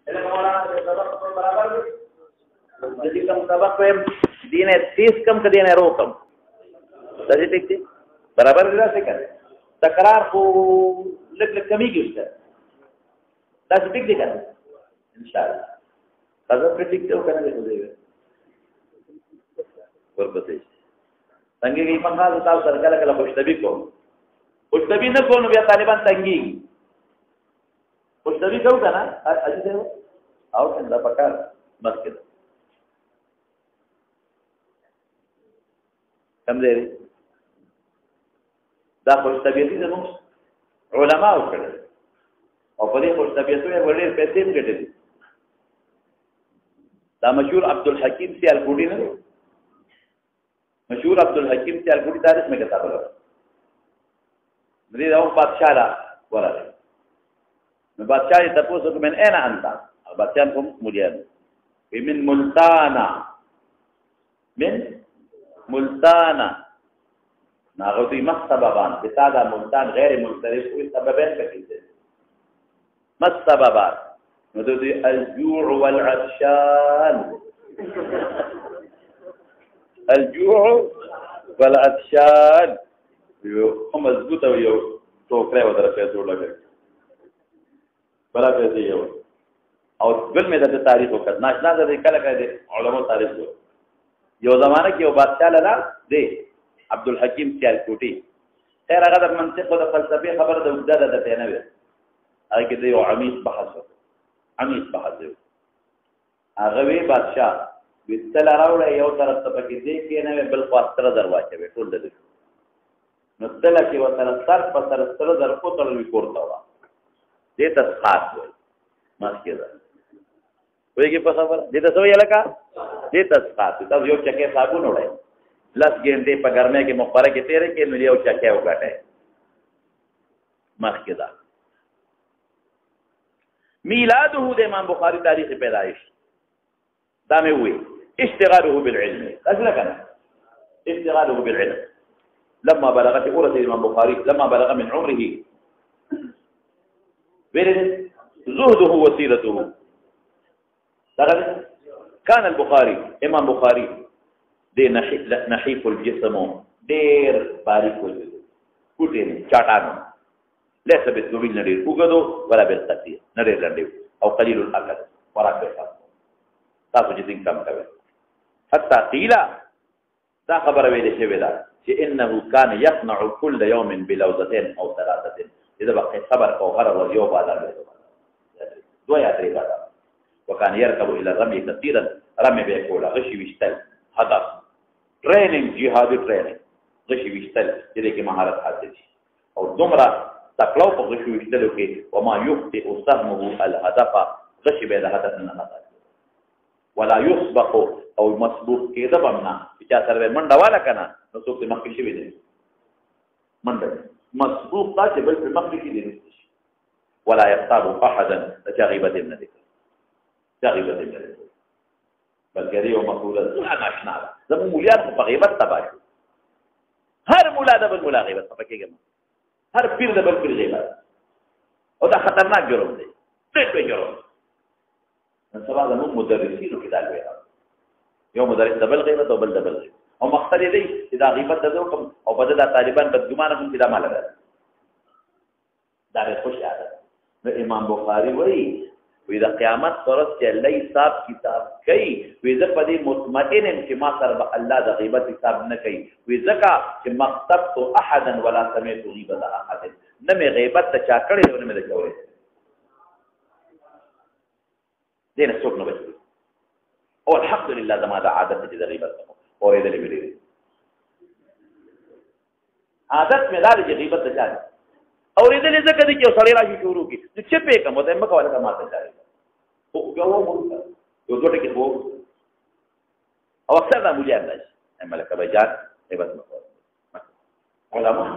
الى مولانا سبق برابر دي کوم سبق دینه 30 کم ک دینه رو کم دې ټیک دي برابر دی څه کوي تکرار خو لګ لګ کمیږي استاد دا ټیک دی کنه ان شاء الله تاسو په ټیک ته وکړئ دی ورپسې څنګه یې په خاص تاسو سره کله کله خوشتبي کوم خوشتبي نه کوو بیا طالبان تنګي خوشتبي کوو کنه اځي دی او څنګه پکار بس کړه کم دی دا خوشتبيتي زموږ علما وکړل او په دې خوشتبيتو یې ورې پیسې ګټلې دا مشهور عبدالحکیم سیالکوټی نه مشهور عبدالحکیم سیالکوټی تاریخ میں کتاب ہے دې دا بادشاہ را ورته نو بادشاہ ته تاسو کوم ان انت بادشاہ کوم مليان من ملتانا ناغوتی مستبابان بتادا ملتان غیر ملترف کوئی سببین کتیتے مستبابان ندوتی الجوع والعطشان یو مضبوط او یو ټوکره ودره پیسو لګي بلا پیسې یو او بل مې د تاریخ وکړ ناشنا د کله کله علماء تاریخ یو زمانہ کې یو بادشاہ لاله دی عبدالحکیم سیالکوټی خیر هغه د منطق او د فلسفې خبره د وجدان د تنه وي هغه کې یو عمیق بحث هغه وی بادشاہ وستل راوړ یو طرف ته پکې دی کې نه بل خاطر دروازه وي ټول د نو تل کې وتر سر په سر سره در کو تل وی کوړتا وا دې تسخات وي ماسکه ده وایي په خبره دې تاسو یې لکه دې تسخات تاسو یو چکه صابون وړئ لس گھنٹے په ګرمه کې مخبره کې تیرې کې نو یو چکه وګټه ماسکه ده میلاده د امام بخاری تاریخ پیدائش دا مې وې اشتغاله بالعلم اصل کنه اشتغاله بالعلم لما بلغت أورث الإمام البخاري لما بلغ من عمره زهده وسيرته كان البخاري إمام بخاري دي نحيف الجسم دير باریک وجود کوټین چاټانو ليس بالطويل نډیر وګدو ولا بالقصير نډیر لنډیو او قليل الاكل وراکه تاسو چې څنګه کم کوي حتى قيل دا خبره ویلې شوې ده چې انه كان يصنع كل يوم بلوزتين او ثلاثه اذا بقى خبر او غرض يوم بعد دو یا درې بعد وكان يركب الى الرمي كثيرا رمي بيقول غشي ويشتل هدف ټریننګ جهادي ټریننګ غشي ويشتل دې کې مهارت حاصل شي او دومره تکلو په غشي ويشتلو کې وما يخطئ سهمه الهدف غشي به د هدف نه نه ولا يسبق او مسبوق کېده بمنا چې سره منډه والا کنه نو څوک دې مخکې شي وي منډه مسبوق دا چې بل په مخکې کې دي ولا يقتاب احدا تغيبه من ذكر تغيبه من ذكر بل كريم مقوله لا ناشنا زمو موليان په غیبت تباش هر مولا د بل مولا غیبت پکېږي هر پیر د بل پیر غیبت او دا خطرناک جرم دی څه جرم نن سبا زموږ مدرسینو کې دا ویل یو مدرس د بل غیبت او بل د بل غیبت او مقصد دی چې دا غیبت د کوم او بده د طالبان بدګمانه کوم چې دا مال ده دا به خوش عادت نو امام بخاری وایي وی د قیامت پرځ چې الله حساب کتاب کوي وی زه په دې مطمئن ام چې ما سره به الله د غیبت حساب نه کوي وی ځکه چې مقصدت احدا ولا سمعت غیبت احد نه مې غیبت ته چا کړی او نه مې کړی دین څوک نه وایي او الحمدلله زما د عادت دې د غیبت اورېدلې ویلې عادت مې دا چې غیبت ته چا اورېدلې ځکه چې یو سړی راشي شروع کی چې چپې کوم ته مکه ولا ماته چاري او یو مونږ یو دوټه کې وو او اکثر د مولیا نه ملک بجار غیبت مکو علماء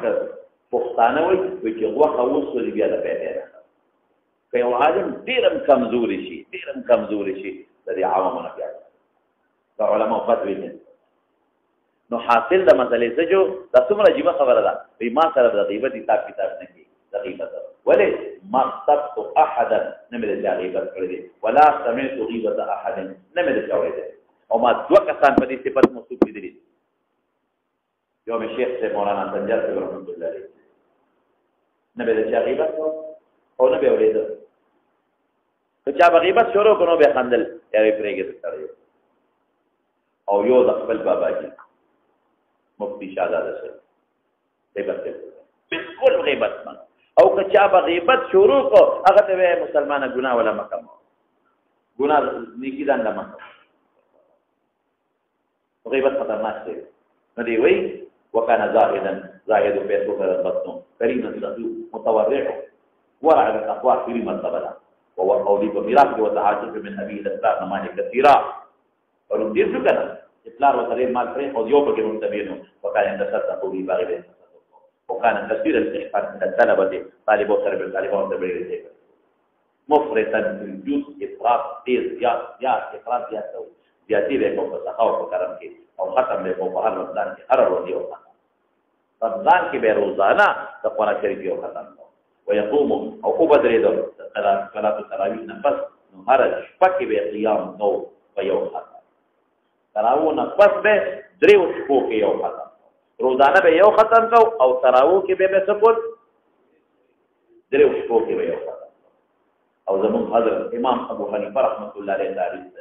پښتانه وایي چې غوښه وسولې بیا د پیدا که یو عالم ډېرم کمزوري شي د دې عوامو بیا د علماء فتوی نه نو حاصل د مسلې څه جو د څومره عجیب خبره ده ما سره د غیبت حساب کتاب نه کوي د غیبت ولې ما اغتبت احدا نه مې د چا غیبت کړی دی ولا سمعت غیبة احد نه مې د چا اورېدی او ما دوه کسان په دې صفت موصوف لیدلي دي یو مې شیخ صاحب مولانا سنجر صاحب رحمت الله علیه نه مې د چا غیبت او نه مې اورېده که چا به غیبت شروع کړو بیا خندل هغې پرېږدي سړی او یو د خپل باباجي مفتی شهزاده صاحب غیبت بالکل غیبت من او که چا به غیبت شروع کو هغه ته وایي مسلمانه ګناه ولا مه کوه ګناه نیکي دنده مه کوه غیبت خطرناک دی نو دی وایي وکان زاهدا زاهد پیسو رغبتو کریما سخیو متورع ورع بالتقوى في مرتبه ده وهو قولي بميراث وتعاجب من ابي الاسلام مالك كثيرا ورم دې څه کنه اطلاع وتري مال پرې او یو پکې منتبینو وکړه ان تصدقوا بي باغ وكان كثير الاستحقاق من الطلبه طالبو تربيه طالبان تربيه مفرطا في الجود افراط تیز یا افراط زیاتی به کو په سخاو په کرم کې او ختم به په هر رمضان کې هر ورځ یو رمضان کې به روزانه د قرآن شریف یو ختم ويقوم او بدرې دو صلاه التراویح نفس هر شپه کې به قیام نو په یو ختم تراویح نفس به درې شپو کې یو ختم روزانه به یو ختم کو او تراویح کې به سکول درې شپو کې به یو ختم او زمون حضرت امام ابو حنیفه رحمۃ اللہ علیہ تعریف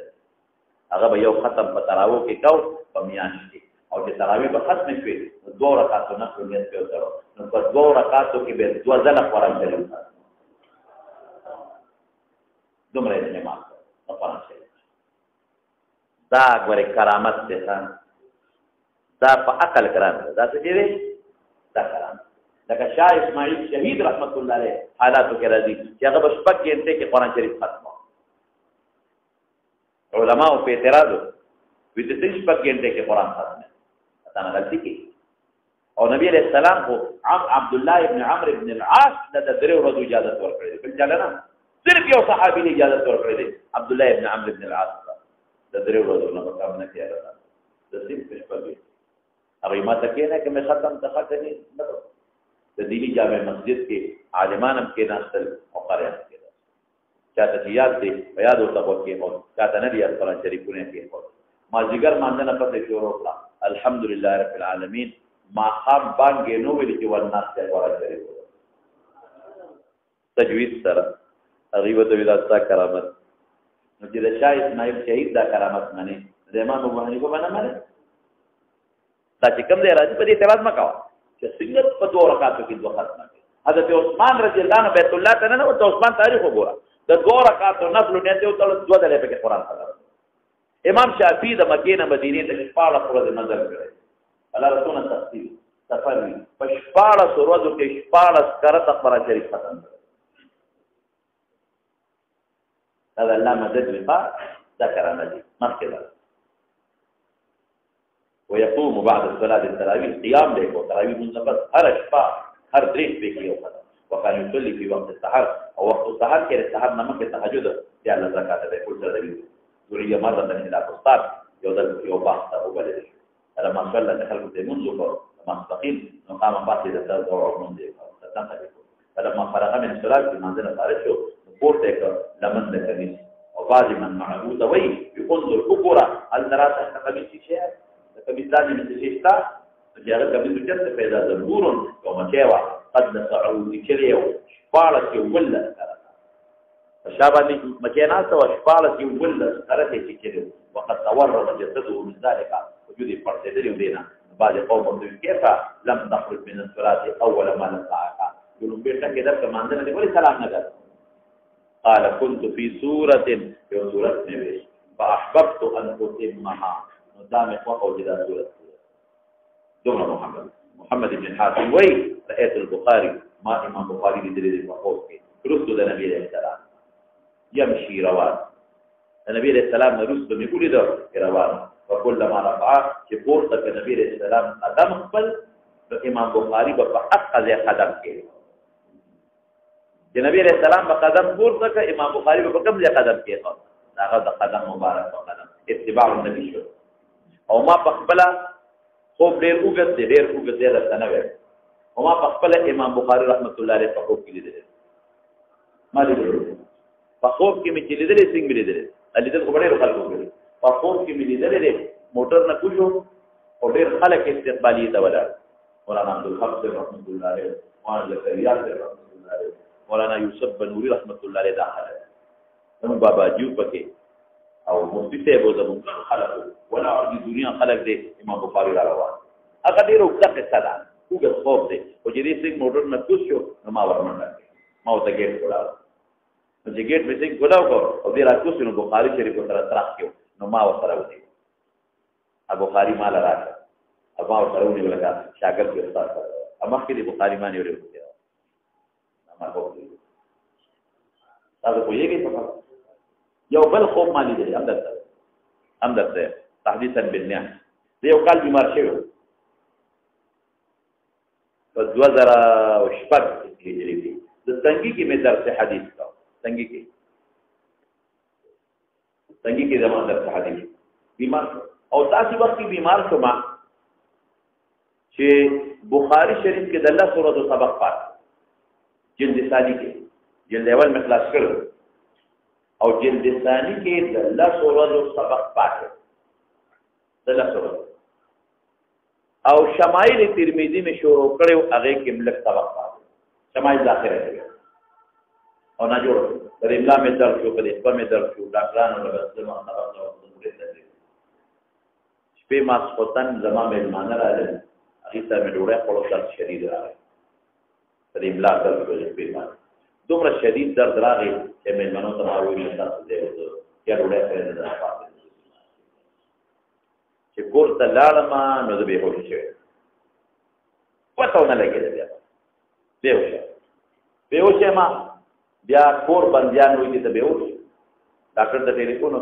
هغه به یو ختم په تراویح کې کو په میاشت کې او چې تراویح به ختم شي دوه رکعاتو نفل نیت په وکړو نو په دوه رکعاتو کې به دوه ځله قرآن شریف دومره یې ما قرآن شریف دا غوړې کرامت ده دا په عقل ګران دا څه دی دا کرامت لکه شاه اسماعیل شهید رحمت الله علیه حالاتو کې راځي چې هغه په شپږ غنټه کې قرآن شریف ختم علماء په اعتراض وي چې شپږ غنټه کې قرآن ختم اته نه غلطي کې او نبی علیہ السلام کو عبد الله ابن عمرو ابن العاص د درې ورځې اجازه ورکړې بل ځل نه صرف یو صحابي له اجازه ورکړې عبد الله ابن عمرو ابن العاص د درې ورځې نه مقام نه کېږي د سیم شپږ هغه ما ته کې نه چې مې ختم تخته نه د دینی جامع مسجد کې عالمان هم کې ناستل او قاریان کې چاته یاد دي یاد او تاسو کې مو چاته نه دی قرآن شریفونه کې مو ما جګر مانځنه پته شروع کړه الحمدلله رب العالمین ما خام باندې نو ویل چې ورناس ته قرآن شریف تجوید سره غیبت ولادت کرامت نو چې د شاه اسماعیل شهید دا کرامت منی د امام ابو حنیفه باندې منی دا چې کوم دی راځي په دې اعتراض مکو چې څنګه په دوه رکعاتو کې دوه ختمه کړي حضرت عثمان رضی الله عنه بیت الله ته نه او عثمان تاریخ وګوره د دوه رکعاتو نفل نیت او تل دوه دلې په قرآن سره امام شافعی د مکې نه مدینې ته شپاړه ورځې نظر کړی الله رسول تفصیل سفر په شپاړه ورځو کې شپاړه کرته قرآن شریف ختم کړ دا الله مدد وکړه ذکر دي مخکې ويقوم بعد الصلاه التراويح قيام له تراويح منذ هر شپه هر درې شپې کې یو ختم وكان يصلي في وقت السحر او وقت السحر کې السحر نمک تهجد یا الله زکات به کول سره دی وریا مره د الى فستار یو باخته او بل لما صلى دخل في منذ ما مستقيم قام بعد التدعو منذ فلما فرغ من الصلاه في منزل خارج پورته لمن د کمیس او بعض من معبود وي ينظر كبرى هل ترى تحت قميص شيء کمیس دانه مې څه شتا چې هغه کمیس چې پیدا ضرور کوم چېوا قد نسعود کلیو شپاړه کې ولا شابه مکینا سو شپاړه کې ولا سره کې کېدو وقد تورط جسده من ذلك وجود پرتدري ودینا بعض قوم دوی کېفا لم تخرج من الصلاه اول ما نصعها يقولون بیٹا کې درته مانځنه دی ولی سلام نه قال كنت في سوره سوره نبي فاحببت ان اتمها قدام اخوه جدا سوره دوم محمد بن حاتم وي رأيت البخاري ما امام بخاري دې مخوف کې رسول النبي عليه السلام يمشي روان النبي عليه السلام رسول بن يقول ده روان وكلما رفع چې پورته النبي عليه السلام قدم خپل امام بخاري په حق قدم کې چې نبی رسول الله په قدم پورته امام بخاري په کوم ځای قدم کې هغه د قدم مبارک په قدم اتباع النبي شو او ما په خپل خوب ډېر وګت ډېر وګت درته نه وې او ما په خپل امام بخاري رحمت الله علیه په خوب کې لیدل ما لیدلې په خوب کې مې چې لیدلې څنګه مې لیدلې لیدل خو ډېر خلکو کړي په خوب کې مې لیدلې موټر نه کوشو او ډېر خلک استقبالي ته ولاړ مولانا عبدالحق رحمت الله علیه مولانا زکریا رحمت الله علیه مولانا یوسف بنوري رحمت الله علیه داخله نو بابا جیو پکې او مفتی صاحب زموږ خلک ولا د دنیا خلک دې امام بخاری را روان هغه ډېر وخت قصه ده وګ خوب دې او چې دې څنګه موټر نه کوشو نو ما ورمنډه ما ته ګیټ کولاو نو چې ګیټ مې څنګه کولاو او دې راکوسو نو بخاری شریف سره ترخ کېو نو ما ورسره ودی ابو بخاری مال راځه ابا ورسره ونی ولکا شاګرد کې استاد اما کې دې بخاری باندې ورې وکړه ما هو تاسو په یوه کې یو بل خوب مالی دی هم درته تحديثا بالنعم دی یو کال بیمار شوی په 2006 هجری کې د تنګي کې مې درس حدیث کا تنګي کې زموږ درس حدیث بیمار او تاسو وخت بیمار شوم چې بخاری شریف کې د الله سورۃ سبق پات جلد ثانی کې جلد اول میں خلاص کړو او جلد ثانی کې د الله سورۃ سبق پات د الله سورۃ او شمائل ترمذی میں شروع کړو هغه کې ملک سبق پات شمائل ذاکره دی او نه جوړ د املا میں درس شو په دې په میں درس شو ډاکټرانو له زما سبق نو د شپې ما سپوتن زما مېلمانه راځي هغه ته مې ډوړې په لور شدید راغی د املا درس شپې ما دومره شدید درد راغی چې مېلمانو ته ما ویل تاسو دې یا ډوړې پرې نه راځي چې کور ته لاړم نو د به هوښ شوی پته نه لګېده بیا هوښ ما بیا کور بندیان وي چې ته به هوښ ډاکټر ته ټلیفون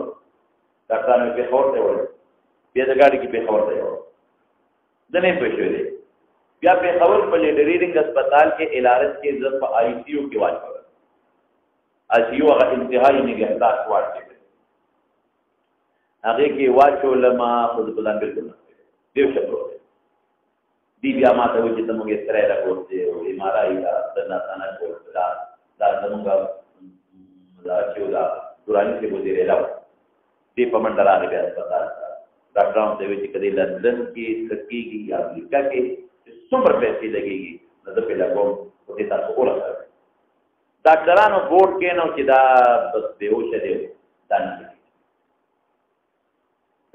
ډاکټرانو په خبر ته وړ بیا د ګاډي کې په خبر ته وړ د نه پېښې دی بیا په خبر په لیډریډینګ هسپتال کې علاج کې ځل په آی سی یو کې واچو آی سی یو هغه انتهایی نگهداشت واچو هغه کې واچو لما خود بلان بالکل دیو شپرو دی بیا ما ته وځي ته موږ یې سره راغورځي او ایمارای دا څنګه کوو دا زموږ دا چې دا دوراني کې وځي راو دی په منډه راغی بیا هسپتال ډاکټرانو ته وایي چې کله لندن کې تکیږي یا امریکا کې څومره پیسې لګيږي نو په لګوم او دې تاسو ورسره ډاکټرانو بورډ کې نو چې دا بس بیهوش دی دا نه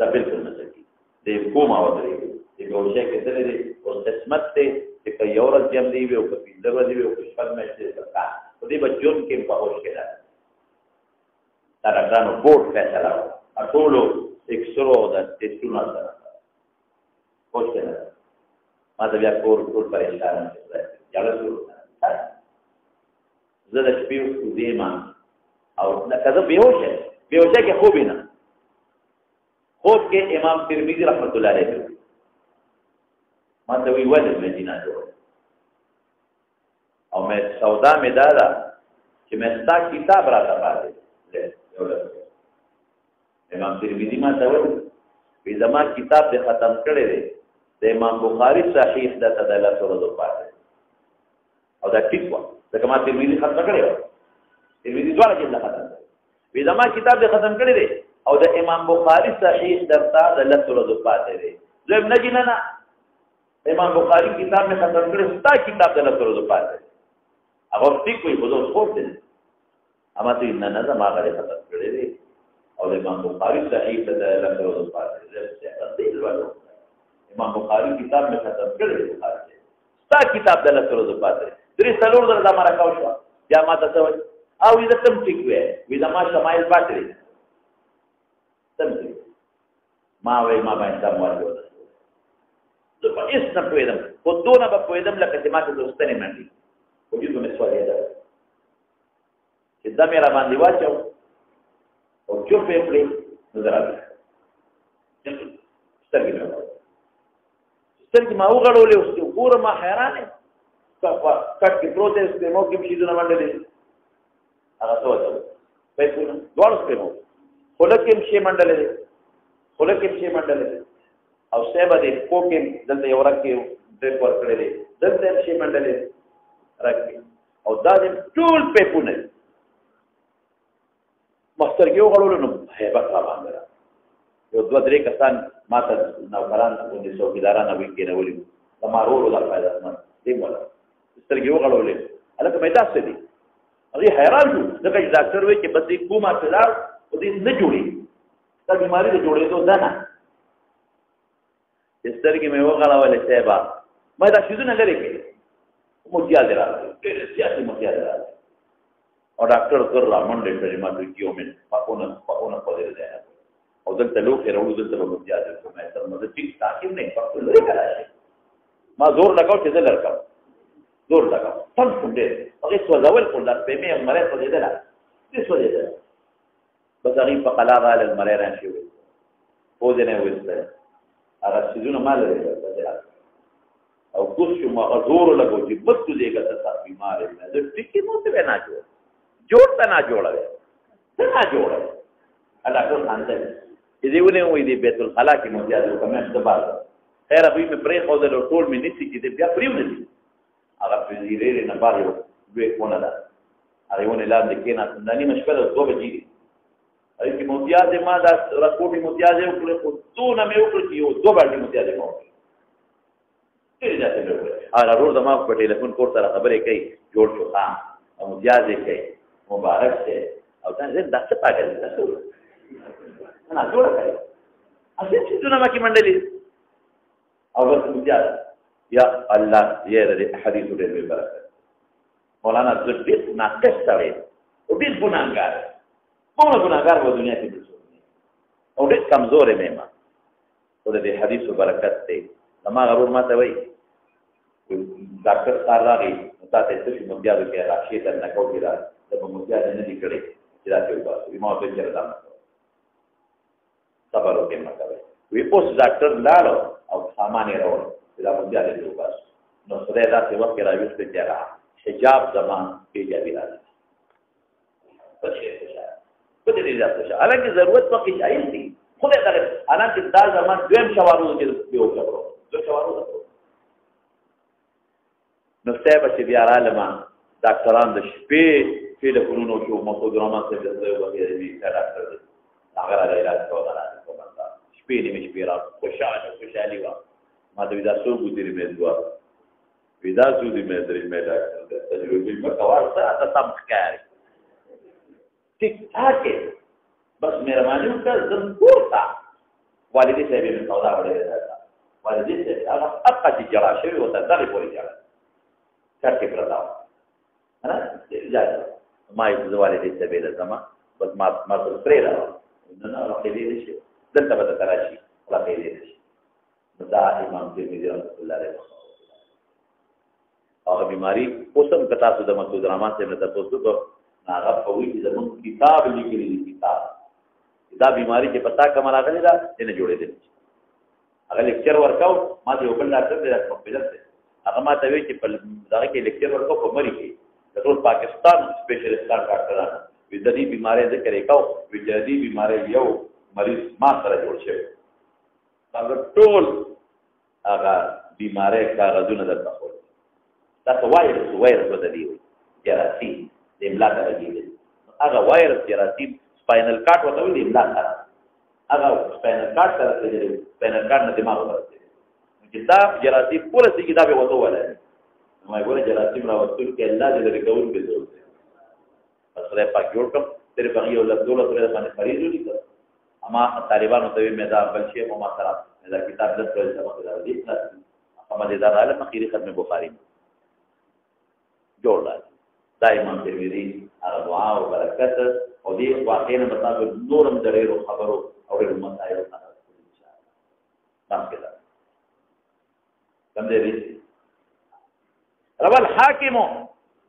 دا بالکل نه کوي د کومه ودرې د بیهوشۍ کې څه لري او قسمت ته چې یو ورځ یم دی او په پیله ورځ دی او په شپږ مې څه کا په دې بچون کې په هوښ کې دا ډاکټرانو بورډ فیصله ټولو اکسرو د ټیسټونو سره هوښ کې ما ته بیا کور پریشان یاله شو زه د شپې دې ما او کله بیهوشه کې خوب نه خوب کې امام ترمذی رحمت الله علیه ما ته وی ول مدینه جوړ او مې سودا مې دادا چې مې ستا کتاب راته پاتې امام ترمذی ما ته وی زما کتاب دې ختم کړی دی د امام بخاری صحیح د تدلل سره پاتې او دا ټیک و دا کما ترمذی ختم کړی و ترمذی دواړه کې ختم وی زما کتاب دې ختم کړی دی او د امام بخاری صحیح درتا د لسره د پاتې دی زم نه جننا امام بخاری کتاب میں ختم کړي ستا کتاب د لسره د پاتې هغه ټیک وي په دوه خور دي اما ته نه نه ما غره ختم کړي دی او د امام بخاری صحیح د لسره د پاتې دی امام بخاری کتاب میں ختم کړي بخاری ستا کتاب د لسره د پاتې درې څلور د زماره کاو شو یا ما ته او دې تم ټیک وي دا ما شمایل پاتې ما وای ما باندې موارد وته زه په هیڅ نه پوهیدم خو دونه به پوهیدم لکه چې ما ته دوستنې منډي خو دې کومې سوال یې ده چې دا مې را باندې واچو او چوپ یې کړې نو درابه سترګې ما وغړولې اوس ګوره ما حیران یم کټ کې پروت یې سپېمو کې شیدونه منډلې هغه څه وته پیسونه دواړو سپېمو خلکم شي منډلې او سبا دې پوکم دلته یو راکې ډېر ور کړې دلته شي منډلې راکې او دا دې ټول په پونه مسترګې وغړولو نو هیبت را باندې را یو دوه درې کسان ما ته نوکران غوندې څوکیداران هغوی کېنولي وو زما ورور دا فایدهمند دې مولا سترګې وغړولې هلکه مې داسې دي هغوی حیران شو ځکه چې ډاکټر وایي چې بس دې کومه ته لاړ خو دې نه جوړېږي ستا بیماري د جوړېدو ده نه چې سترګې مې وغړولې صاحبه ما دا شیزونه لرې کړي متیازې راغلې ډېرې زیاتې متیازې راغلې او ډاکټر کر را منډې کړې ما ته کیو مې پاکونه پدې ځای او دلته لوښي راوړو دلته به متیازې کړو ما ته مزه ټیک تعقیب نه پکې لرې کړای ما زور لګاو چې زه لړکم زور لګاو تم څه دې هغه سوځول کول دا په مې مریض په دې ده دې سوځي بس هغه په قلاغه له مریض راشي و دې نه وځه هغه سيزونه مال لري او کوڅ ما زور لګاو چې بس دې ګټه بیمار نه دې ټیکي مو ته نه جوړ ته نه جوړه ته نه جوړه الله ټول خانته دې ونه وې دې بیت الخلا کې متیازې کومه څه بار خیر ابي مې پرې خو دې ټول مې نسي چې دې بیا پریو نه دي هغه په دې نه بار یو دوی کونه ده هغه ونه لاندې کې نه څنګه مشکل 2 بجې دي هغه کې متیازې ما دا راکوټي متیازې وکړې خو څونه مې وکړې چې یو 2 باندې متیازې مو ډېر ځاتې مې وکړې هغه ورور د ما په ټلیفون کور سره خبرې کوي جوړ شو ها او متیازې کوي مبارک شه او دا زه داسې پاګل تاسو نه جوړ کړئ اصل چې دونه ما کې منډلې او بس متیاز یا الله یې دې حدیث دې برکت مولانا زړه ناقص سره او دې ګناګار کومه ګناګار په دنیا کې دي او دې کمزورې مې ما او دې حدیث برکت دې ما غرور ما ته وای ډاکټر صاحب راغی تاسو ته چې متیاز کې راشي ته نه کوي دا په متیاز نه دي کړی چې دا څه وایي ما ته چیرې دا صبر وکړئ مکه وی اوس ډاکټر لاړو او سامان یې راوړ دا متیاز دې وباس نو خدای دا څه وخت راوځي چې را حجاب زمان ایجابي راځي پښې په دې راځي حالانکه ضرورت پکې شایل دي خدای دا حالانکه دا زمان دویم شوارو کې یو کړو دوه شوارو نو ستاسو چې بیا عالمه ډاکټران د شپې ټلیفونونو شو مخدرامات څه دې وغیرہ دې ډاکټر دې هغه علاج کوي شپې نیمه شپې را خوشالي وا ما ته دا څو ګوتې مې دوا ودا څو دې مې درې مې ډاکټر تجربه په کار سره تاسو ښکاري ټیک ټاک بس مهرباني وکړه زم پورته والدې صاحب مې سودا وړې ده والدې صاحب هغه اقا چې جلا شوی وته دغه پورې جلا څرکې پردا نه اجازه ما یې والدې صاحب له زما بس ما پرې راو نه راځي دې شي دلته به تراشي راځي دې شي دا امام ترمذی رحمۃ اللہ علیہ هغه بیماری اوسم کتا سود مسعود رحمان سے مته پوسټ کو هغه په وی چې زمون کتاب لیکلی دی کتاب دا بیماری چې پتا کومه راغلی دا نه جوړې دي هغه لیکچر ورکاو ما ته یو بل ډاکټر دی په پیژنه هغه ما ته وی چې په دغه کې لیکچر ورکاو په مری کې د ټول پاکستان سپیشلیستان ډاکټرانو د دې بیماری ذکر وکاو د دې بیماری یو مریض ما سره جوړ شوی هغه ټول هغه بیماری کاغذونه درته خو دا وایرس ودی جراثیم د املا سره کېږي هغه وایرس جراثیم سپاینل کارت وته وی د املا سره هغه سپاینل کارت سره کېږي سپاینل کارت نه دماغ ورته چې دا جراثیم پوره سي کتاب وته ولا نو یې ګوره جراثیم راوستل کې الله دې لري کوم به ضرورت اصله پاک جوړ کړم تیرې باندې یو لږ دوله سره باندې خرید ولیکه اما طالبانو ته مې دا بل شی مو ما سره دا کتاب د ټول سره دې اما دې دا عالم اخیری ختم بخاری جوړ لا دا امام ترمذی هغه دعا او برکت او دې واقعي مطابق نورم درېرو خبرو او د مسائل سره ان شاء الله تاسو کې کوم دې روى الحاكم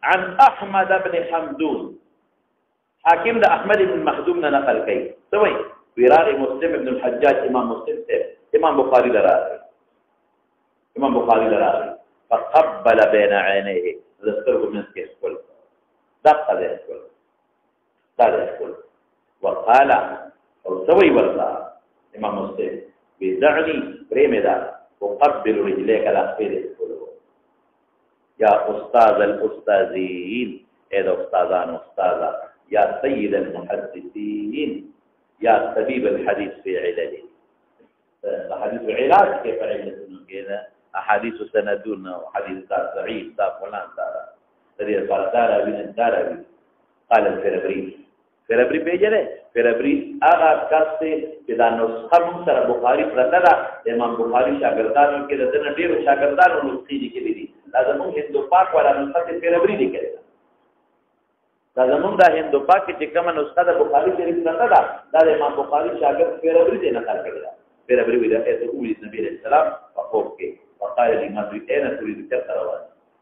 عن احمد بن حمدون حاكم ده احمد بن مخدوم نه نقل کوي سوي وراغ مسلم ابن الحجاج امام مسلم سے امام بخاری لراغ فقبل بين عينيه ذكر من كسكل دقل يسكل وقال او سوي ورثا امام مسلم بذعني بريمدا وقبل رجليك الاخير يا استاذ الاستاذين اذا استاذان استاذا یا سید المحدثین یا طبیب الحدیث فی علله حدیث علاج کې په علتونو کې ده احادیث سندون او حدیث ضعیف دا فلان دا دې فردار ویني داروي قال الفربري پیجره فربري هغه کس چې دا نسخه موږ سره بخاری پرته ده امام بخاری شاګردانو کې د دې ډیرو شاګردانو نسخې لیکلي دي دا زموږ هندو پاک والا نسخه فربري لیکلي دا زموږ د هندو پاک چې کومه نسخه د بخاری شریف پرته ده دا د امام بخاری شاګرد فربري دې نقل کړی ده فربري ویل چې نبی رسول الله په خوب کې وقال لي ما تريد اين تريد كثر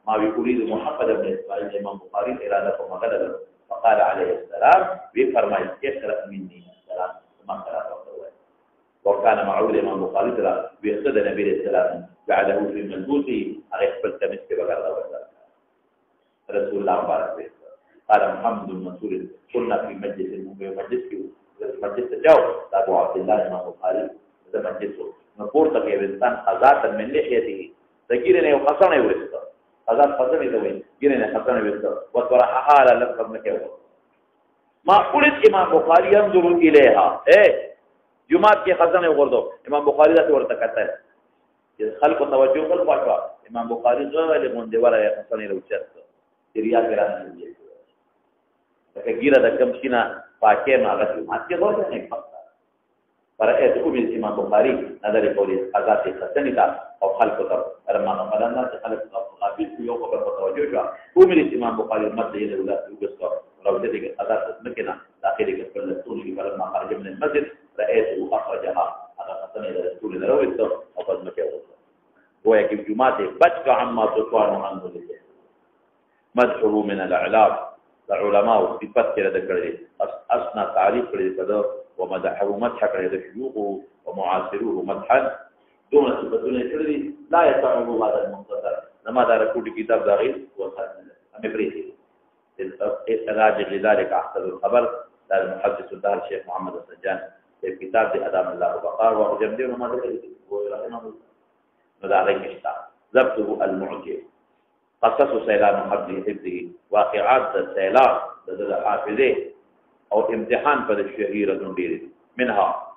ما يريد محمد بن اسماعيل الامام بخاري اراده مغلبه فقال عليه السلام بفرمائے اقرأ مني السلام ما قرأ وكان معه الامام بخاري ترى بيقصد النبي عليه السلام جعله في منبوذه اغفل تمسك بغرض رسول الله بارك قال محمد المنصور كنا في مجلس جاو ابو عبد الله الامام بخاري ده مجلسه نقول تك انسان خزات من لحيته تجيرني وقصنه ورثه خزات قصنه دوي جيرني قصنه ورثه وطرحها على لفظ مكه ما قلت امام بخاري ينظر اليها جمعه کې خزانه وګوردو امام بخاری دا ورته کته چې خلکو توجه کول پاتوا امام بخاری غوړې مونږ دی ولا خزانه روچت ریا ګران دي دا ګیره د کمشینا پاکه ما غته ماته ورته نه پاتہ پر ایتو من امام بخاری نظر کولی ازات خزانه دا او خلکو ته رما قبلنا خلک غافل یو خبر توجه شو او من امام بخاری مد یې له وګستو راوځي دغه ازات مکنا داخلي کې پر رسول الله لما خرج من المسجد رأيته أخرجها هذا خطني إلى رسول الله رويته أفضل مكة هو يجب جماعته بجك عما تطوان عنه لله مدحه من الإعلام العلماء صفات كده ذكره أصنع تعريف كده ومدحه مدحا كده شيوخه ومعاصروه مدحا دون صفتون كده لا يتعب هذا المنتصر لما دار كل كتاب داغير أمي بريسي الراجع لذلك أحسن الخبر دار المحدث الدار الشيخ محمد السجان في كتاب دي أدام الله وبقار وجمع دي وما ذكر ورحمه الله مدعي كشتا ضبطه المعجب قصص سيلان حفظه واقعات السيلان لدى حافظه أو امتحان فد الشهيرة دير منها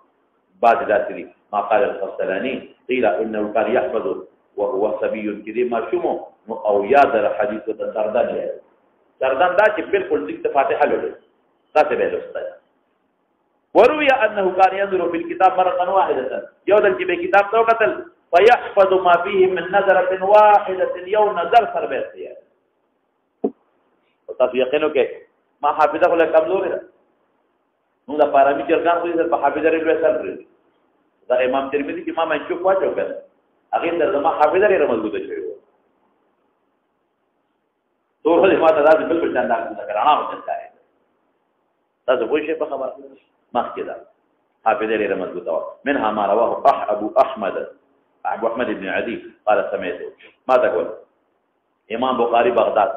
بعد ذلك ما قال القسطلاني قيل إنه كان يحفظ وهو صبي كذي ما شمو أو يادر حديث السردان سردان دا چې بالکل ذکر فاتحه لولې تاسو به لوستل وروي انه كان ينظر في الكتاب مره واحده يودل چې به کتاب تو قتل فيحفظ ما فيه من نظره واحده يوم نظر سر به سي او تاسو یقینو کې ما حافظه له کمزور ده نو دا پارامي چرګان خو دې په حافظه لري سر لري دا امام ترمذی کې ما منشوق واچو کړ هغه در ما حافظه لري مضبوطه شوی تو خو دې ما ته دا بالکل ځان دا کرانا وځه تاسو وایئ شي په خبره مخکدا حافظ لري مضبوطه منها ما رواه ابو احمد بن عدي قال سمعته ما تقول امام بخاري بغداد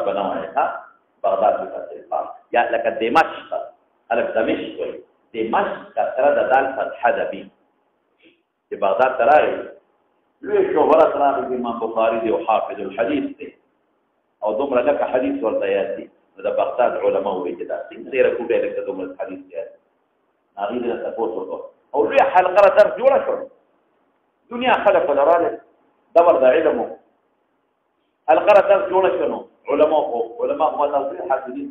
بنوه ها بغداد بفتح يا لك دمشق الف دمشق دمشق ترى دال فتح دبي في بغداد ترى ليش شهرة ترى امام بخاري دي وحافظ الحديث دي او ضمن لك حديث والضياتي دا بغداد علماء وكذا سيره کوټه لکه دومره حدیث دی ناغید له تاسو او لوی حلقه درس جوړه شو دنیا خلق ولاراله دور د علمو حلقه درس جوړه شنو علماء ما توضیح حدیث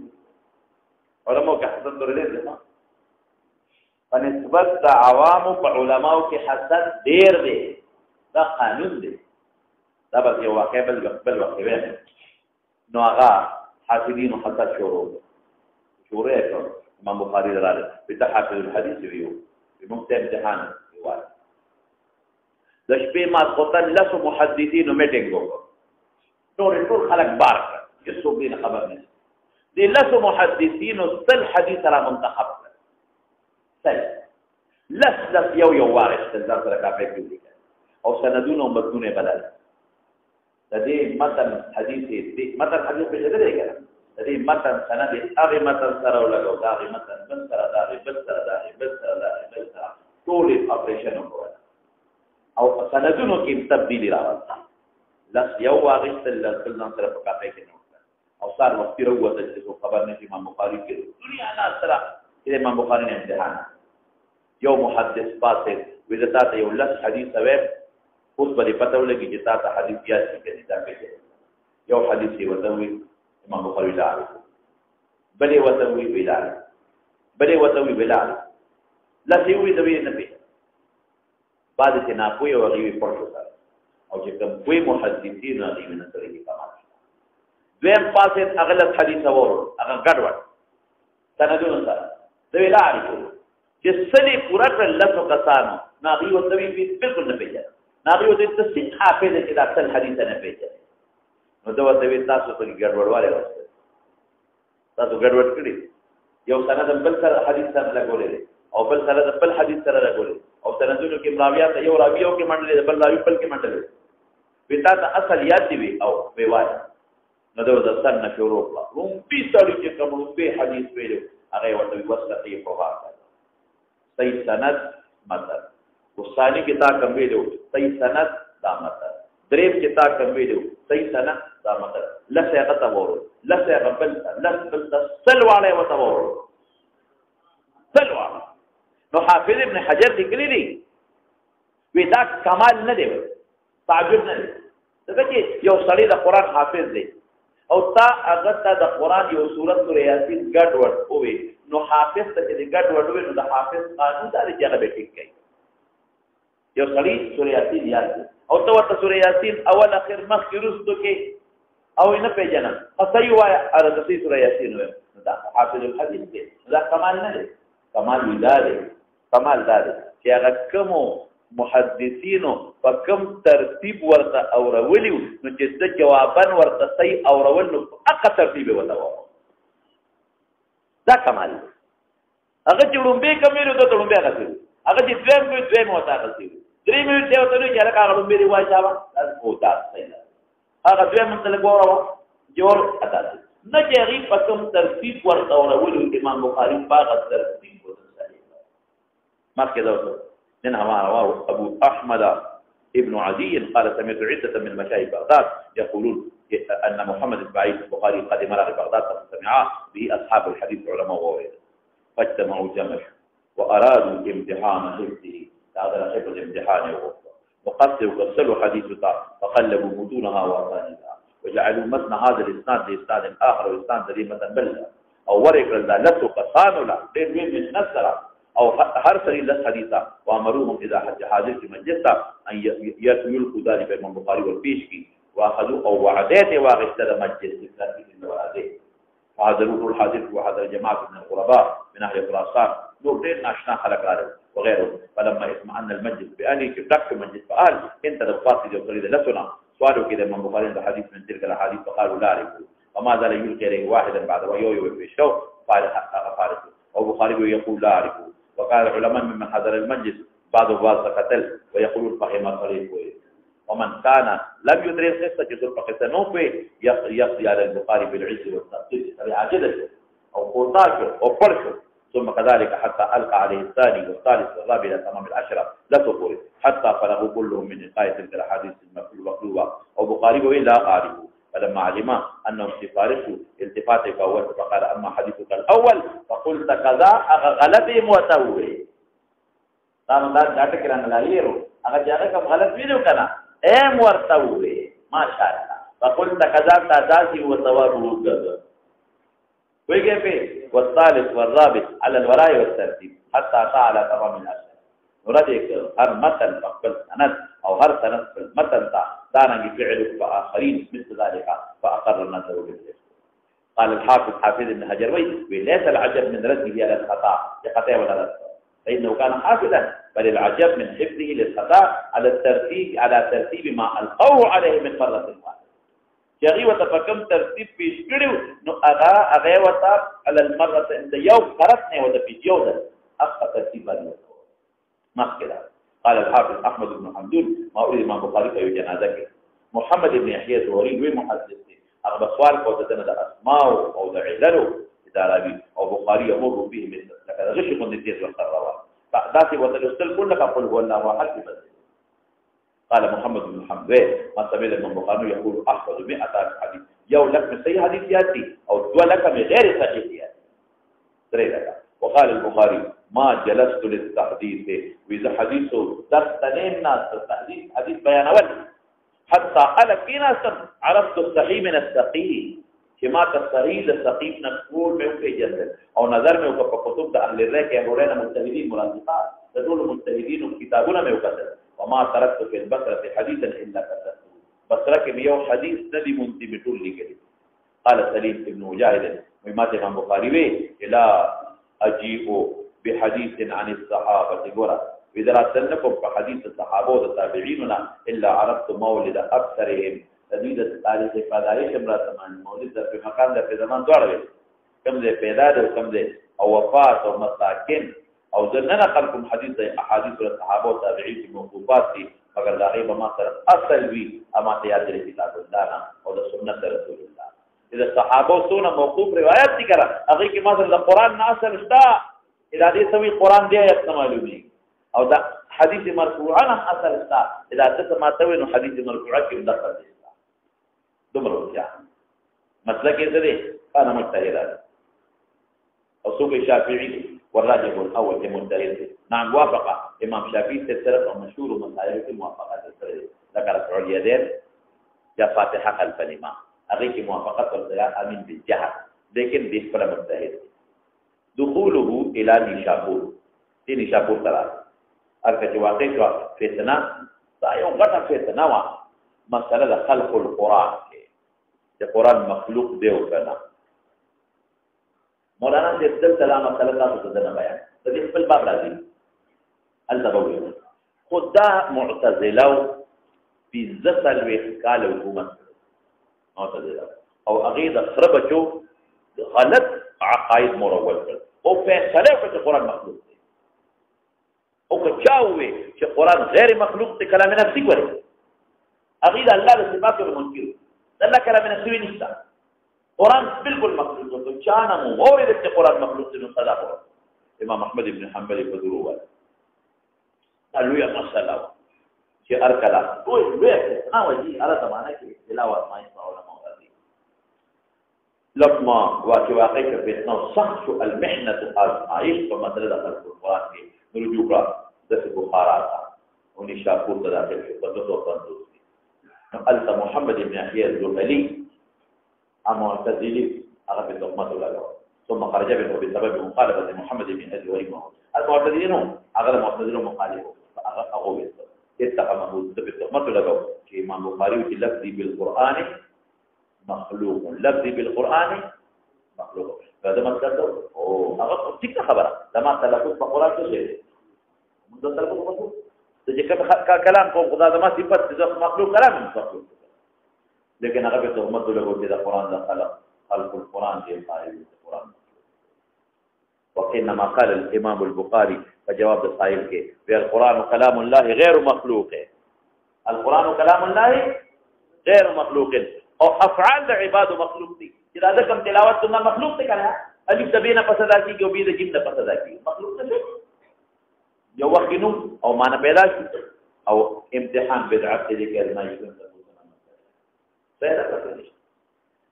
علماء کې حسن درلې ده فنسبت د عوامو په علماء کې حسن ډیر دی دا قانون دی دا به یو واقع بل واقع نو هغه حافظين حتى شروع امام بخاري دلاله بتحافظ الحديث ويو بمقتضى امتحان يوال د شپې ما قطن لس محدثين میټینګ وکړ ټول خلک بار چې څوک دې خبر نه دي لس محدثين سل حديث را منتخب سل لس یو وارث تل سره کا پېږي او سندونه او متونه بدل دې متن حدیث دې متن حدیث په څه دی کنه دې متن سند هغه متن سره ولګو دا هغه متن بل سره دا بل سره ټول اپریشن وکړه او سندونو کې تبدیلی راوړه لس یو واغستل لسل نن سره په کافه کې نو او سار وختي وروته چې خبر نه امام بخاری کې دنیا نه سره چې امام بخاری نه امتحان یو محدث پاسه وزتا ته یو لس حدیث اوه اوس به پته ولګي چې تاسو حدیث یاد کړئ دا کې یو حدیث یې وته وي امام بخاری لا بلې وته وي بلال بلې وته وي بلال لسی وي د وی نه پی بعد ته نه پوي او غوي پړو او چې کوم وی محدثین غوي نه سره کې کمال دویم پاسه اغلط حدیث اورو هغه ګډوډ سندونه سره د ویلا اړیکو چې سلی پورا کړ لږه کسانو ناغي او دوی بالکل نه پیژنه ناغي او د تصحیح حافظ چې د اصل حدیث نه پیژنه نو دا ورته تاسو په ګډوډواله واسطه تاسو ګډوډ کړی یو سند بل سره حدیث سره لګولې او بل سره بل حدیث سره لګولې او سندونو کې راویات یو راویو کې منډلې بل راوی بل کې منډلې وتا ته اصل یاد دی او به وای نو دا د سن نه شروع کړه روم په ستړي چې کوم په حدیث ویلو هغه ورته وسلته په واقع صحیح سند مطلب وصانی کتاب کم ویلو صحیح سند دا مطلب دریب کتاب کم ویلو صحیح سند دا مطلب لسه غته وورو لسه غبل لسه سلواله وته وورو سلواله نو حافظ ابن حجر لیکلی دی وی دا کمال نه دی تعجب نه دی دا چې یو سړی د قران حافظ دی او تا هغه ته د قران یو سورۃ سورہ یاسین ګډ وډ وې نو حافظ ته دې ګډ وډ وې نو د حافظ قانون دا چې هغه به ټیک کوي یو سړی سورہ یاسین یاد دی او ته ورته سورہ یاسین اول اخر مخ کې رسدو کې او نه پیژنه فصیح وای ارغسی سورہ یاسین وې دا حافظ الحدیث دی دا کمال نه دی کمال ویدار کمال دا دی چې هغه کوم محدثینو په کوم ترتیب ورته اورولي نو چې د جوابن ورته صحیح اورول نو اقا ترتیب وته دا کمال هغه چې لومبه کمیرو ته لومبه غسي هغه چې دویم وته غسي 3 منټ ته وته چې هغه لومبه دی وای شابه او دا صحیح هغه دویم مثلا ګورو جوړ ادا نه چې هغه په کوم ترتیب ورته اورول امام بخاری په ترتیب ورته صحیح ما کې دا منها ما رواه أبو أحمد ابن عدي قال سمعت عدة من مشايخ بغداد يقولون أن محمد بن بعيد البخاري قدم على بغداد فسمع به أصحاب الحديث علماء وغيره فاجتمعوا جمش وأرادوا امتحان حفظه هذا حفظ امتحان وقصروا حديثه فقلبوا متونها وأسانيدها وجعلوا متن هذا الإسناد لإسناد آخر وإسناد ذريمة بلة أو ورق لسه قصان لا من نسرة او هر سری لس حدیثا وامروهم اذا حاضر کی مجلس ان يلقوا ذلك امام بخاری ور پیش کی واخذوا او وعدات واغسل مجلس ذکر الوعده حاضروا الحاضر وحضر جماعه من الغرباء من اهل خراسان نور دين اشنا خلق عارف وغيره فلما يسمع ان المجلس باني كتك مجلس فقال انت القاصد يقريد لسنا سؤالوا كده امام بخاري الحديث من تلك الاحاديث فقالوا لا اعرف وما زال يلقي اليه واحدا بعد ويوي في الشو فارق او بخاري يقول لا اعرف وقال العلماء ممن حضر المجلس بعض قتل ويقولون فهم طريق ومن كان لم يدرك قصه جزء فقط نوفي يقضي على البخاري بالعز والتقديس عاجله او قوتاته او فرشه ثم كذلك حتى القى عليه الثاني والثالث والرابع الى تمام العشره لا تقول حتى فرغوا كلهم من نقايه تلك الاحاديث المقلوبه او بخاري ولا اعرف فلما علم انه سفارش التفاته فاول فقال اما حديثك الاول فقلت كذا غلطي موتوي تام دا ډاټ کړه نه لایرو هغه ځای کوم غلط ویلو کنه ایم ورتوي ماشاء الله فقلت كذا تاسي وتوارو كذا ويجي في والثالث والرابع على الوراء والترتيب حتى على تمام الاشياء ورادك هر متن فقل سند او هر سند متن دارنګ فعل فاخرين مثل ذلك فاقر النظر بالذكر قال الحافظ حافظ ابن حجر وليس العجب من رده على الخطا لخطا ولا رد فانه كان حافظا بل العجب من حفظه للخطا على ترتيب ما القوه عليه من مره واحده يغي وتفكم ترتيب في شكرو نو اغا وتا على المره عند يوم قرتني وده في جوده اخذ ترتيبا مخكله قال الحافظ احمد بن حمدون ما اريد امام بخاري في جنازته محمد بن يحيى الزهري ومحدث اغلب سوال قوتنا الاسماء او علله اداري او بخاري يمر به مثل لكن غش قنديت والرواه فذاتي وتلستل كل قول هو الله احد بس قال محمد بن حمد ما سمع الامام بخاري يقول احفظ 100 حديث یو لک مې صحیح حدیث یاد دي او 2 لک مې غیر صحیح یاد دي 3 لک. وقال البخاري ما جلست للتحديث واذا حديث تستنين ناس التحديث حديث بيانول حتى انا في ناس عرفت الصحيح من السقيم كما الصحيح السقيم نقول مې په جزل او نظر مې په کتب د اهل الرای کې اورنه مجتهدين مرادقات د ټول مجتهدين کتابونه مې وکړل وما تركت في البصره حديثا الا كتبته بصره کې یو حدیث ندی مونږ ټول لیکلي. قال سليم ابن مجاهد مات امام بخاري وی لا اجيء بحديث عن الصحابه ګورا اذا راتنكم بحديث الصحابه والتابعين الا عرفت مولد اكثرهم تدید تاریخ پیدایش امراتمان مولد په مکان د زمان دوړل کوم دې پیدا ده کوم دې او وفات او مساکن او ځنه نقلكم حديث احاديث الصحابه والتابعين موقوفات دي مگر دا غیب ما سره اصل وی اما ته یاد لري کتاب الله او د سنت رسول الله اذا صحابه سونه موقوف روایت دي کړه هغه کې ما سره د قران نه اصل شته اذا دې سوي قران دی آیت معلومي او دا حدیث مرفوعه نه اصل شته اذا ته ما ته نو حدیث مرفوعه کې دخل دي دومره یا مسلک یې څه دی انا مجتهد او څوک شافعي والراجح الاول لمجتهد نعم وافق امام شافعي في السلف ومشهور مسائل في موافقات السلف ذكر اليدين يا فاتحه خلف الامام هغه کی موافقت والقيام امين بالجهر لیکن دې پر مجتهد دخوله الى نشاپور دې نشاپور ترا ارکه چې واقع شو فتنه دا یو غټه فتنه وا مسله خلق القرآن کې چې قرآن مخلوق دی او کنه مولانا دې دل سلام مسله تاسو ته نه بیان د دې خپل باب راځي التبوي خدا معتزله په ځل وکاله حکومت معتزله او عقیده خربچو غلط عقاید مروج کړ او فیصله وکړه چې قرآن مخلوق دی او که چاوي چې قرآن غیر مخلوق دی کلام نفسي کوي عقیده الله د صفات او منکر الله کلام نفسي نشته قرآن بالکل مخلوق دی چانه مورد چې قرآن مخلوق دی نو صدا قرآن امام احمد ابن حنبل په درو قالوا يا مساله چې ارکلا دوی وې نه وځي اره زمانہ کې تلاوت ما یې علماء راځي لما واقع کې فتنه صح شو المحنه العائش په مدرسه د القرآن کې رجوع کړه د بخارا او نشاپور ته داخل شو په 250 قال محمد بن يحيى الزهلي معتزلي هغه په تهمت لګاو ثم خرج منه بسبب مخالفه محمد بن الزهري المعتزلين هغه معتزله مخالفه هغه اتهمه بالتهمت لګاو چې امام بخاري چې لفظي بالقران مخلوق لفظي بالقران مخلوق هذا مطلب او هغه ټیک خبره لما تلفظ په قران کې دی موږ تلفظ مخلوق چې کلام کوم خدا زما صفات د مخلوق کلام مخلوق لیکن هغه په تهمت لګاو چې د قران د خلق القران دی قائل القران وانما قال الامام البخاري فجواب الصائب کے القرآن كلام الله غير مخلوق القرآن كلام الله غير مخلوق او افعال العباد مخلوق دي اذا ذکر تلاوت سنت مخلوق ته کنه الف تبینا پسدا کی جو بي د جن پسدا کی مخلوق ته یو وخت نو او معنا پیدا شي او امتحان بدعت دې کې نه یو پیدا کړی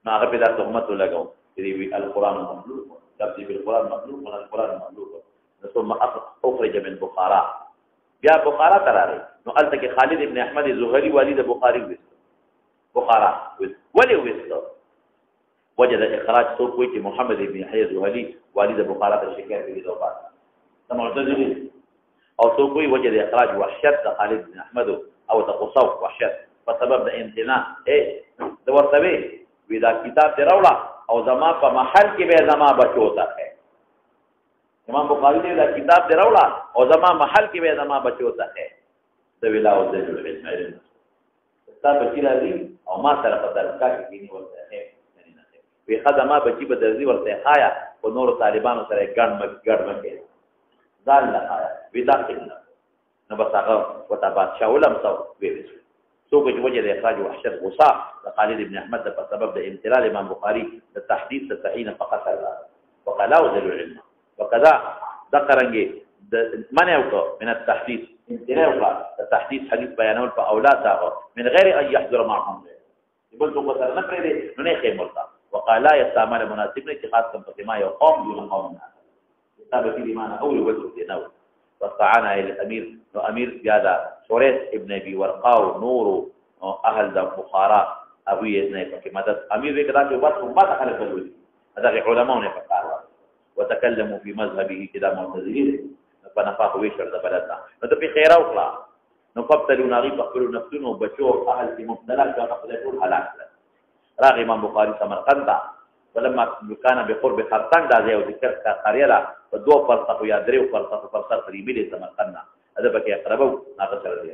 نو هغه پیدا تهمت لګاو چې القرآن مخلوق لفظ بالقرآن مخلوق ولا القرآن مخلوق ثم اخرج من بخارا بیا بخارا تراره نو الته کې خالد ابن احمد الزهري والد بخاري وست بخارا ولي وست وجد اخراج تو کوئی چې محمد ابن يحيى الزهري والد بخارا ته شکایت کړي دوه معتزلي او تو کوئی وجد اخراج وحشت خالد بن احمد او تقصو وحشت په سبب د امتناع د ورته وی دا کتاب ته راوړه او زما په محل کې به زما بچو تا ہے امام بخاری دې دا کتاب دې راوړه او زما محل کې به زما بچو ته ہے د ویلا او د علم تا بچی راځي او ما سره په درکا کې کینی ورته ہے نه وی خدامه بچی به درځي ورته حیا او نور طالبانو سره ګډ مکه ځان نه حیا ودا کړل نو بس هغه وتا بادشاہ علم څو ویل سو کو وجه د اخراج وحشت غصا خالد ابن احمد په سبب د امتلال امام بخاری د تحديث صحیح فقط وقلا وذل العلم وكذا ذكرنګي د منع وکړه من التحديث امتناع وکړه د تحديث حديث بیانول په اولاد هغه من غیر ان يحضر معهم بل څوک سره نه پرې دی نو نه خې مرتا وقال لا يستعمل مناسب نه چې خاص کم پکې ما یو قوم دون قوم نه کتاب کې دی معنا اول وجه دی نو واستعان الامير نو امير زیاده سوريس ابن ابي ورقاء نور اهل بخارا ابو يزنه پکې مدد امير وکړه چې بس ما ته خلک بلوي هغه علماء نه فکر وتكلموا في مذهبه كذا معتزلين فنفاه ويشر ده بلدنا نو په خیر او خلا نو فبتلوا ناغي فقروا نفسونو بچو اهل في مبتلا كانوا قتلوا هلاك راغ امام بخاري سمرقند ولما كان بقرب خرطنگ دا زيو ذکر قريه لا دو فرصه يا دريو فرصه قريبه دي سمرقند هذا بقى اقربوا هذا سره دي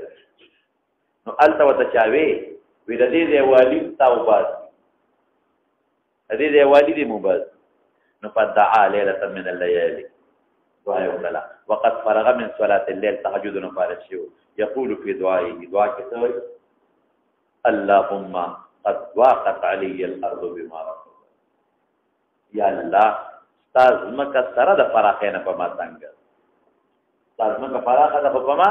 نو التا وتچاوي وی د دې والي توبات دې والي دي مباز نو فدعا ليله من الليالي دعاء وقد فرغ من صلاه الليل تهجد فارغ شو يقول في دعائه دعاء كتاب اللهم قد ضاقت علي الارض بما رحمت يا الله استاذ مکه سره د فراخینه په ما څنګه استاذ مکه فراخه د په ما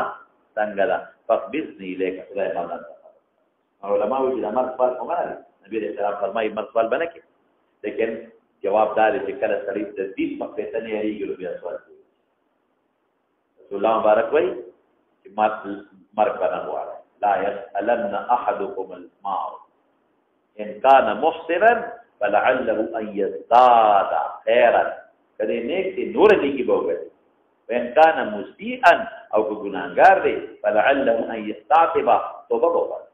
څنګه دا فقبضني اليك خدای تعالی علماء وی د امر سوال کومه نبی رسول الله فرمایي امر سوال بنه کې لیکن جواب دار چې کله سړی د دې په فتنه یې بیا سوال کوي رسول الله مبارک وای چې مرګ بنا واره لا يسألن احدكم الماء ان كان محسنا فلعله ان يزداد خيرا کله نیک دي نور دي کی بوګي وان كان مسيئا او ګناګار دي فلعله ان يستعتب توبه وکړي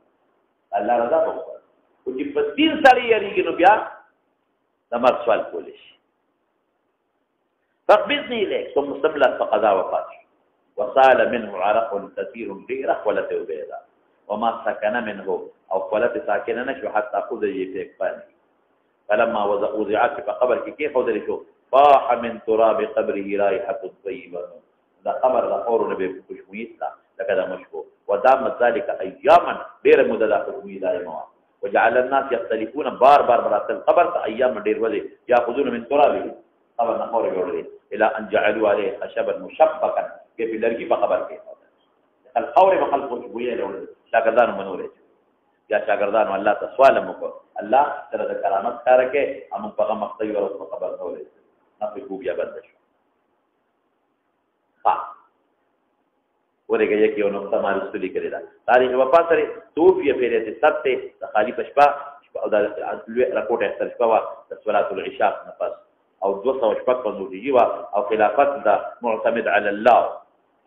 الله رضا وکړي او چې په دین سره یې نو بیا نمر سوال کولیش فقبضني إليك ثم استملت فقضى وفاته وصال منه عرق كثير غير قولته بيضاء وما سكن منه أو قولته ساكنة نشو حتى خذ في إكفانه فلما وضعت فقبر كيف خذ شو فاح من تراب قبره رائحة طيبة ذا قبر لقور نبي خشميتنا لكذا مشكو ودامت ذلك أياما غير مدد خشمي دائما وجعل الناس يختلفون بار برات القبر ايام ډیر ولې ياخذون من ترابه قبر نقور جوړي الى ان جعلوا عليه خشبا مشبكا كيف لرګي په قبر کې القور مخلق شبويه له شاګردان منورې یا شاګردان الله تعالی سوال مو الله تر د کرامت کار کې هم په هغه مقصد ورته قبر نورې نه په کوبیا بند شو ورګه یو یو نقطه ما رسولي کړی دا تاریخ وفات سره توفیه پیره ته سبته د خالی پشپا او د راکوټه سره شپه د صلاه العشاء نفس او 200 شپه په نوږي وا او خلافت د معتمد على الله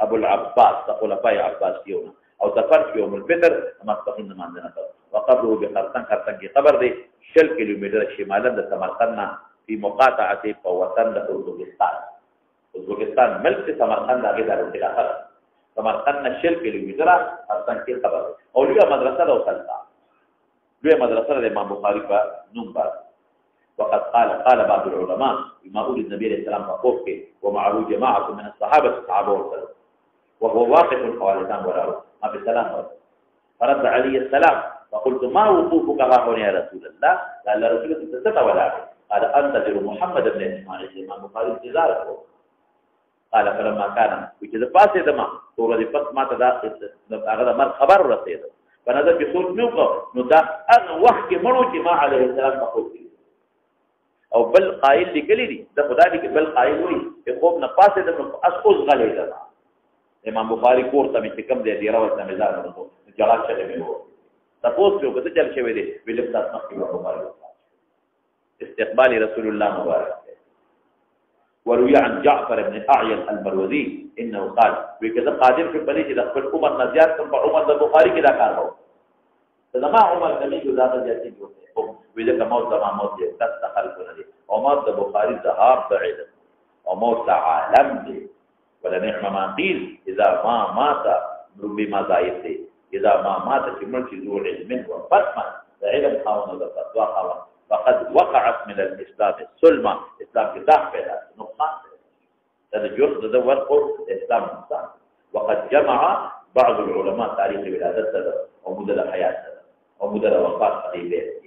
ابو العباس خلفاء عباس یو او سفر یوم الفطر مستقیم ماندنه وقبره بخرطنگ خرطنگ قبر دی 6 کیلومتر شمالا د سمرقند په مقاطعه په وطن د ازبکستان ملک سمرقند هغه درو خلافت سمرقند 6 کیلومتر خرطنگ کې قبر او لوی مدرسه ده وصلتا لوی مدرسه د امام بخاری په نوم باندې وقد قال بعض العلماء بما قول النبي عليه السلام فوقه ومعه جماعه من الصحابه الصحابه وهو واقف والدان وراءه ما بالسلام فرد علي السلام فقلت ما وقوفك ها هنا يا رسول الله قال رسول الله تستطيع ولا قال انتظر محمد بن اسماعيل الامام البخاري انتظاره قال فلما كان وجد پاسه دما تو ورځ پس ما ته دا هغه مر خبر ورسېد په نظر کې سوچ نو دا هغه وخت کې مړو چې ما عليه السلام تقول او بل قائل لیکلی دي د خدای دې بل قائل وي چې خوب نه پاسه د اسوس غلې ده امام بخاری کور ته چې کوم دی راوځه مزار ورته جلال چلے مې وو تاسو یو کته چل شوی دی ویل تاسو مخکې وګورئ استقبال رسول الله مبارک وروي عن جعفر بن اعين المروزي انه قال وكذا قادر في بلد دخل عمر نزيات ثم عمر البخاري كذا قال هو فلما عمر نبي ذات جاتي ویل کموت زما موت دې تستخل کړی عمر البخاري ذهاب بعيد وموت عالم دي ولا نعم ما قيل اذا ما مات بما زايد اذا ما مات كمن في ذو علم وفتما علم قاوم الفتوى قاوم فقد وقعت من الاسلام السلمى اسلام كتاب بلا نقصان هذا جزء ذو ورقه الاسلام نقصان وقد جمع بعض العلماء تاريخ ولادته ومدد حياته ومدد وفاه قريبه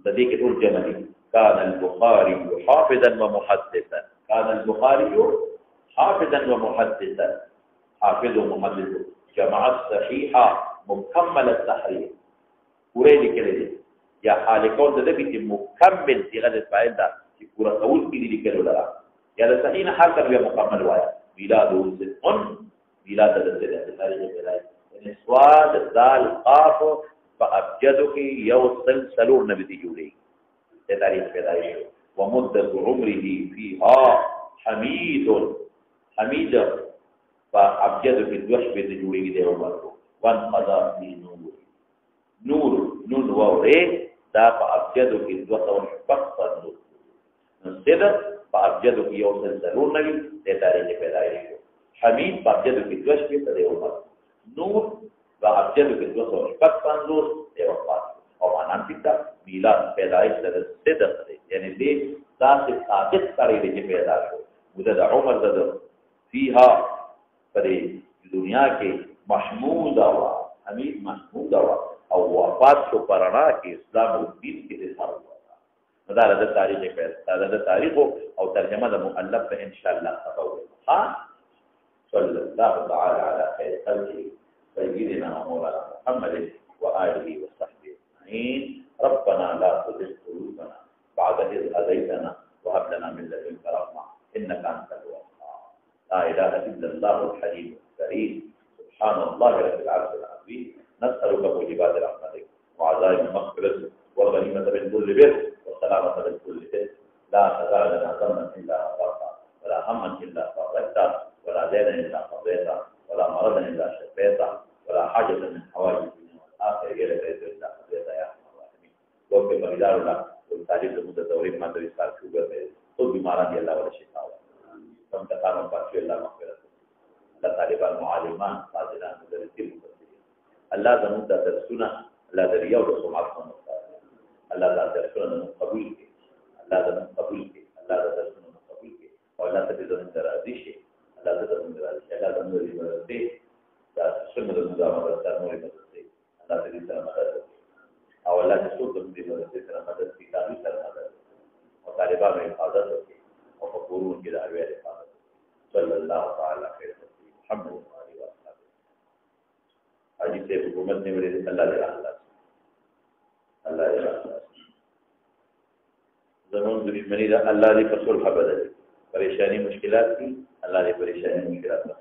تديك تقول جمالي كان البخاري حافظا ومحدثا كان البخاري حافظا ومحدثا حافظ ومحدث جمع الصحيح مكمل التحرير وريلي كده یا حال کول د دې چې مکمل صيغه د فاعل ده چې پورا کول کې دي لیکلو لرا یا د صحیح نه حال کړو مکمل وایا میلاد ان میلاد د دې تاریخ پیدایش ان سواد ذال قاف فابجدو کې یو سلسلور نبی دی جوړي د تاریخ پیدایش ومدة عمره فيها حميد فابجدو کې دوش به دی جوړي دی عمر وان قضا في نور وره دا فابجدو کې دوه فقط نصد فابجدو کې یو سلسلور نبی د تاریخ پیدایش حمید فابجدو کې دوش به دی عمر نور فابجدو کې دوه فقط دی وفات او معنا کیتا میلاد پیدایش د صدق دی یعنی دې ذات ثابت کړی دی چې پیدا شو مدد عمر د فيها پر دنیا کې محمود او حمید محمود او وفات شو پرانا کې اسلام او دین کې د ثابت دا د تاریخ پیدا د تاریخ او ترجمه د مؤلف په ان شاء الله تفوض صلی الله تعالی علی خیر خلقه سيدنا مولانا محمد وآله وصحبه أجمعين ربنا لا تزغ قلوبنا بعد إذ هديتنا وهب لنا من لدنك رحمة إنك أنت الوهاب لا إله إلا الله الحليم الكريم سبحان الله رب العرش العظيم نسألك موجبات رحمتك وعزائم مغفرتك والغنيمة من كل بر والسلامة من كل بر لا تدع لنا ذنبا إلا غفرته ولا هما إلا فرجته ولا دينا إلا قضيته ولا مرضا إلا شفيته ولا حاجة من حوائج الدنيا والآخرة إلى بيت الله قضيتها يا أرحم الراحمين لوگ کے بغیدار اللہ تعلیم متدورین ماندر اسکار شوگر ہے خود بیماران دی اللہ والا شفا ہوا کم تقانوں پاچوی اللہ مغفرت اللہ طالبان معالمان فاضلان مدرسین مفسرین اللہ زمون دا درسونا اللہ دریا و رسومات کو مختار اللہ دا درسونا قبول کے اللہ دا قبول کے اللہ دا درسونا قبول کے اور اللہ تا زمون درازی شے اللہ تا زمون درازی شے اللہ دا نوری مدرسے دا سنت مدامت دا نوری مدرسے اللہ تا دیسر مدرسے او اللہ کے سوک دے مدرسے سر مدد کی تعلیم سر مدد اور طالبان میں حفاظت ہوتی اور فقورون کی دعوی حفاظت صلی اللہ تعالیٰ خیر محمد علیہ وسلم حاجی سے حکومت نے میرے اللہ دے اللہ زمون دشمنی دا اللہ دے فصل حبد پریشانی مشکلات کی اللہ دے پریشانی مشکلات میں